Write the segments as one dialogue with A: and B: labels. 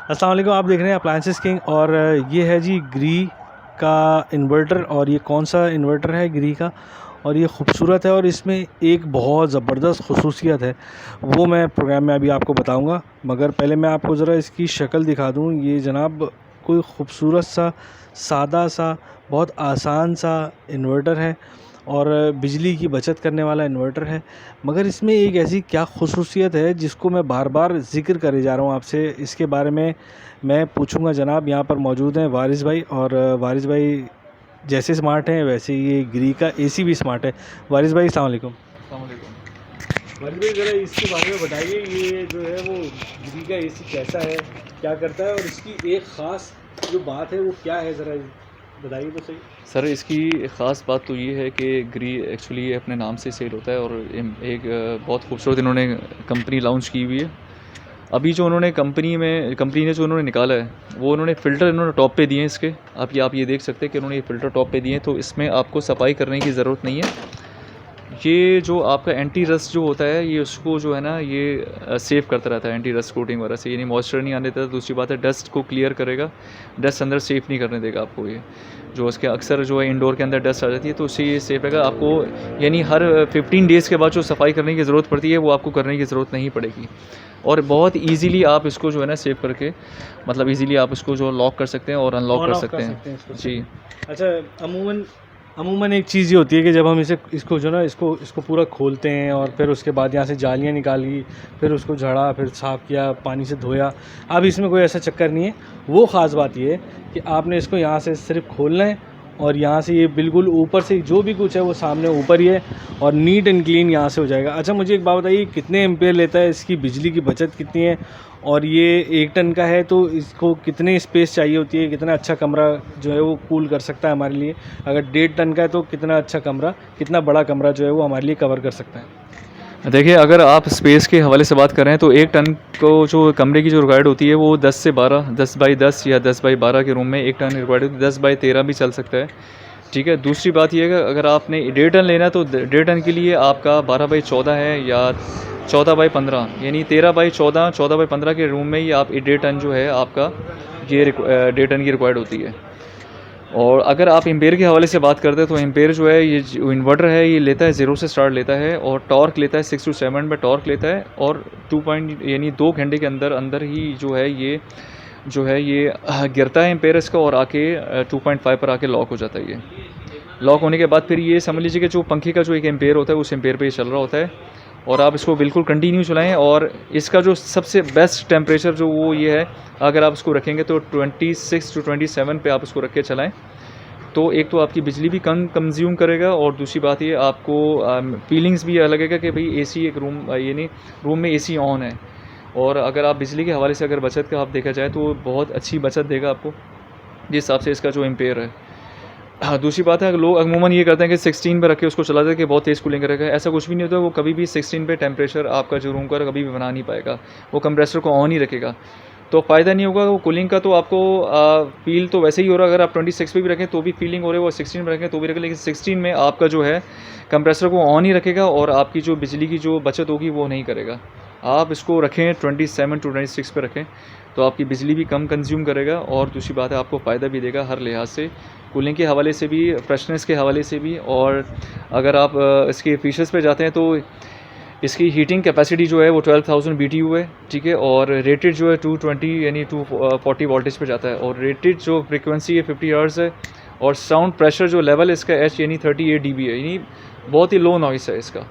A: अस्सलाम वालेकुम। आप देख रहे हैं अप्लायंसेस किंग और ये है जी ग्री का इन्वर्टर। और ये कौन सा इन्वर्टर है ग्री का, और ये खूबसूरत है और इसमें एक बहुत ज़बरदस्त खसूसियत है, वो मैं प्रोग्राम में अभी आपको बताऊंगा। मगर पहले मैं आपको ज़रा इसकी शक्ल दिखा दूं। ये जनाब कोई ख़ूबसूरत सा, सादा सा, बहुत आसान सा इन्वर्टर है और बिजली की बचत करने वाला इन्वर्टर है। मगर इसमें एक ऐसी क्या ख़ुसूसियत है जिसको मैं बार बार ज़िक्र करे जा रहा हूँ आपसे। इसके बारे में मैं पूछूंगा। जनाब यहाँ पर मौजूद हैं वारिस भाई, और वारिस भाई जैसे स्मार्ट हैं वैसे ये ग्री का एसी भी स्मार्ट है। वारिस भाई अस्सलाम वालेकुम।
B: अस्सलाम वालेकुम।
A: वारिस भाई ज़रा इसके बारे में बताइए, ये जो है वो ग्री का एसी कैसा है, क्या करता है, और इसकी एक ख़ास जो बात है वो क्या है, ज़रा बताइए तो सही।
B: सर इसकी ख़ास बात तो ये है कि ग्री एक्चुअली अपने नाम से सेल होता है और एक बहुत खूबसूरत इन्होंने कंपनी लॉन्च की हुई है। अभी जो उन्होंने कंपनी ने जो उन्होंने निकाला है वो उन्होंने फ़िल्टर इन्होंने टॉप पे दिए हैं इसके। आप ये देख सकते हैं कि उन्होंने ये फ़िल्टर टॉप पे दिए हैं, तो इसमें आपको सफाई करने की ज़रूरत नहीं है। ये जो आपका एंटी रस्ट जो होता है ये उसको जो है ना ये सेव करता रहता है एंटी रस्ट कोटिंग वगैरह से, यानी मॉइस्चर नहीं आने देता। दूसरी बात है डस्ट को क्लियर करेगा, डस्ट अंदर सेफ नहीं करने देगा आपको। ये जो उसके अक्सर जो है इंडोर के अंदर डस्ट आ जाती है तो उससे ये सेफ रहेगा आपको, यानी हर 15 डेज़ के बाद जो सफाई करने की ज़रूरत पड़ती है वो आपको करने की ज़रूरत नहीं पड़ेगी। और बहुत ईजीली आप इसको जो है ना सेव करके, मतलब ईजीली आप इसको जो लॉक कर सकते हैं और अनलॉक कर सकते हैं जी।
A: अच्छा, अमूमन एक चीज़ ये होती है कि जब हम इसको जो ना इसको पूरा खोलते हैं और फिर उसके बाद यहाँ से जालियाँ निकाली, फिर उसको झड़ा, फिर साफ़ किया, पानी से धोया। अब इसमें कोई ऐसा चक्कर नहीं है। वो ख़ास बात ये है कि आपने इसको यहाँ से सिर्फ खोलना है और यहाँ से ये बिल्कुल ऊपर से जो भी कुछ है वो सामने ऊपर ही है और नीट एंड क्लीन यहाँ से हो जाएगा। अच्छा, मुझे एक बात बताइए, कितने एम्पेयर लेता है, इसकी बिजली की बचत कितनी है, और ये 1 टन का है तो इसको कितने स्पेस चाहिए होती है, कितना अच्छा कमरा जो है वो कूल कर सकता है हमारे लिए। अगर 1.5 टन का है तो कितना अच्छा कमरा, कितना बड़ा कमरा जो है वो हमारे लिए कवर कर सकता है।
B: देखिए, अगर आप स्पेस के हवाले से बात कर रहे हैं तो 1 टन को जो कमरे की जो रिक्वायर्ड होती है वो 10 से 12, 10 बाई 10 या 10 बाई 12 के रूम में 1 टन रिक्वायर्ड होती है। 10 बाई 13 भी चल सकता है, ठीक है। दूसरी बात ये है कि अगर आपने 1.5 टन लेना है तो 1.5 टन के लिए आपका 12 बाई 14 है या 14 बाई 15, यानी 13 बाई 14, 14 बाई 15 के रूम में ही आप 1.5 टन जो है आपका ये 1.5 टन की रिक्वायर्ड होती है। और अगर आप एम्पेयर के हवाले से बात करते हैं तो एम्पेयर जो है ये जो इन्वर्टर है ये लेता है 0 से स्टार्ट लेता है और टॉर्क लेता है 6 to 7 में टॉर्क लेता है, और 2 पॉइंट यानी 2 घंटे के अंदर ही जो है ये गिरता है एम्पेयर इसका, और आके 2.5 पर आके लॉक हो जाता है। ये लॉक होने के बाद फिर ये समझ लीजिए कि जो पंखे का जो एक एम्पेयर होता है उस एम्पेयर पे ये चल रहा होता है, और आप इसको बिल्कुल कंटिन्यू चलाएं। और इसका जो सबसे बेस्ट टेम्परेचर जो वो ये है, अगर आप इसको रखेंगे तो 26 to 27 पे आप इसको रख के चलाएं, तो एक तो आपकी बिजली भी कम कंज्यूम करेगा, और दूसरी बात ये आपको फीलिंग्स भी अलग लगेगा कि भाई एसी एक रूम में एसी ऑन है। और अगर आप बिजली के हवाले से अगर बचत का आप देखा जाए तो बहुत अच्छी बचत देगा आपको जिस हिसाब से इसका जो एम्पेयर है। हाँ, दूसरी बात है लोग अमूमन ये करते हैं कि 16 पे रख के उसको चलाते हैं कि बहुत तेज़ कूलिंग करेगा। ऐसा कुछ भी नहीं होता, वो कभी भी 16 पे टेम्परेचर आपका जो रूम का कभी भी बना नहीं पाएगा, वो कंप्रेसर को ऑन ही रखेगा, तो फ़ायदा नहीं होगा। वो कूलिंग का तो आपको फील तो वैसे ही हो रहा है, अगर आप 26 पे भी रखें तो भी फीलिंग हो रही है, वो 16 में रखें तो भी रखें, लेकिन 16 में आपका जो है कंप्रेसर को ऑन ही रखेगा और आपकी जो बिजली की जो बचत होगी वो नहीं करेगा। आप इसको रखें 27 to 26 पे रखें तो आपकी बिजली भी कम कंज्यूम करेगा, और दूसरी बात है आपको फ़ायदा भी देगा हर लिहाज से, कूलिंग के हवाले से भी, फ्रेशनेस के हवाले से भी। और अगर आप इसके फीचर्स पे जाते हैं तो इसकी हीटिंग कैपेसिटी जो है वो 12,000 BTU है, ठीक है। और रेटेड जो है 220 यानी 240 वोल्टेज पे जाता है, और रेटेड जो फ्रिक्वेंसी है 50 हर्ट्ज़ है, और साउंड प्रेशर जो लेवल है इसका H यानी 38 dB है, यानी बहुत ही लो नॉइस है इसका,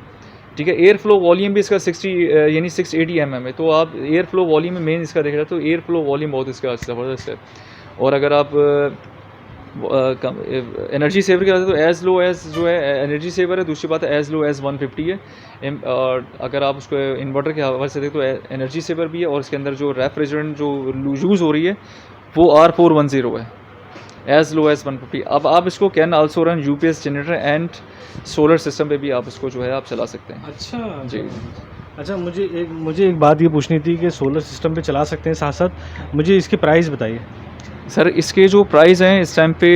B: ठीक है। एयर फ्लो वॉल्यूम भी इसका 60 यानी 680 mm है, तो आप एयर फ्लो वॉल्यूम में मेन इसका देख रहे हो तो एयर फ्लो वॉल्यूम बहुत इसका ज़बरदस्त है। और अगर आप एनर्जी सेवर की बात है तो एज़ लो एज़ जो है एनर्जी सेवर है, दूसरी बात है एज़ लो एज़ 150 है। और अगर आप उसको इन्वर्टर के हवाले से देखें तो एनर्जी सेवर भी है, और इसके अंदर जो रेफ्रिजरेंट जो यूज़ हो रही है वो R410 है, एज़ लो एज़ 150। अब आप इसको can also run UPS generator and solar system पे भी आप इसको जो है आप चला सकते हैं।
A: अच्छा
B: जी।
A: अच्छा, मुझे एक बात ये पूछनी थी कि सोलर सिस्टम पे चला सकते हैं, साथ साथ मुझे इसकी प्राइस बताइए।
B: सर इसके जो प्राइस हैं इस टाइम पे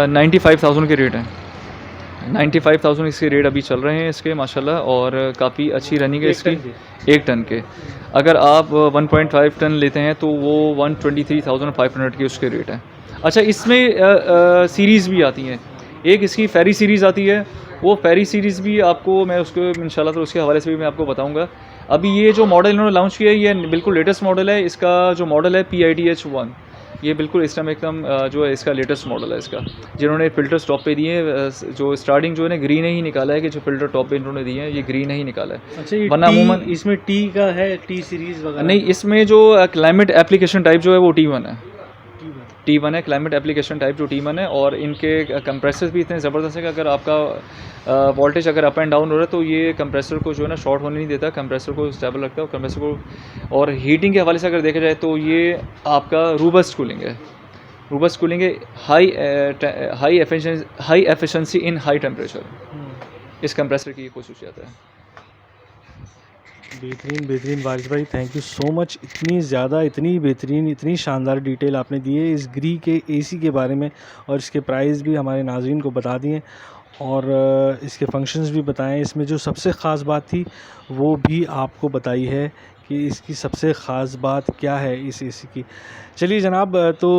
B: 95,000 के रेट हैं, 95,000 इसके रेट अभी चल रहे हैं इसके माशाल्लाह, और काफ़ी अच्छी रनिंग है इसकी 1 टन के। अगर आप 1.5 टन लेते हैं तो वो 123,500 की उसके रेट है। अच्छा, इसमें सीरीज़ भी आती हैं। एक इसकी फेरी सीरीज़ आती है, वो फेरी सीरीज़ भी आपको मैं उसको इंशाल्लाह तो उसके हवाले से भी मैं आपको बताऊंगा। अभी ये जो मॉडल इन्होंने लॉन्च किया है ये बिल्कुल लेटेस्ट मॉडल है। इसका जो मॉडल है PIDH1, ये बिल्कुल इस टाइम एकदम जो है इसका लेटेस्ट मॉडल है इसका, जिन्होंने फ़िल्टर्स टॉप पे दिए हैं। जो स्टार्टिंग जो है ना ग्रीन ही निकाला है कि जो फ़िल्टर टॉप पे इन्होंने दिए हैं ये ग्रीन ही निकाला है।
A: अच्छा, ये
B: वरना अमूमन
A: इसमें टी का है, टी सीरीज़ वगैरह?
B: नहीं, इसमें जो क्लाइमेट एप्लीकेशन टाइप जो है वो T1 है।
A: टी में।
B: T1 है क्लाइमेट एप्लीकेशन टाइप जो T1 है। और इनके कंप्रेसर्स भी इतने ज़बरदस्त हैं कि अगर आपका वोल्टेज अगर अप एंड डाउन हो रहा है तो ये कंप्रेसर को जो है ना शॉर्ट होने नहीं देता, कंप्रेसर को स्टेबल रखता है। और कंप्रेसर को और हीटिंग के हवाले से अगर देखा जाए तो ये आपका रोबस्ट कूलिंग है। रोबस्ट कूलिंग है, हाई एफिशिएंसी इन हाई टेम्परेचर, इस कंप्रेसर की ये खसूसियत है।
A: बेहतरीन बेहतरीन वारिस भाई, थैंक यू सो मच। इतनी ज़्यादा, इतनी बेहतरीन, इतनी शानदार डिटेल आपने दी है इस ग्री के AC के बारे में, और इसके प्राइस भी हमारे नाज़रीन को बता दिए, और इसके फंक्शंस भी बताएं। इसमें जो सबसे ख़ास बात थी वो भी आपको बताई है कि इसकी सबसे ख़ास बात क्या है इस AC की। चलिए जनाब, तो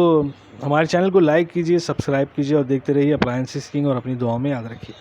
A: हमारे चैनल को लाइक कीजिए, सब्सक्राइब कीजिए और देखते रहिए अप्लायंसेस किंग, और अपनी दुआओं में याद रखिए।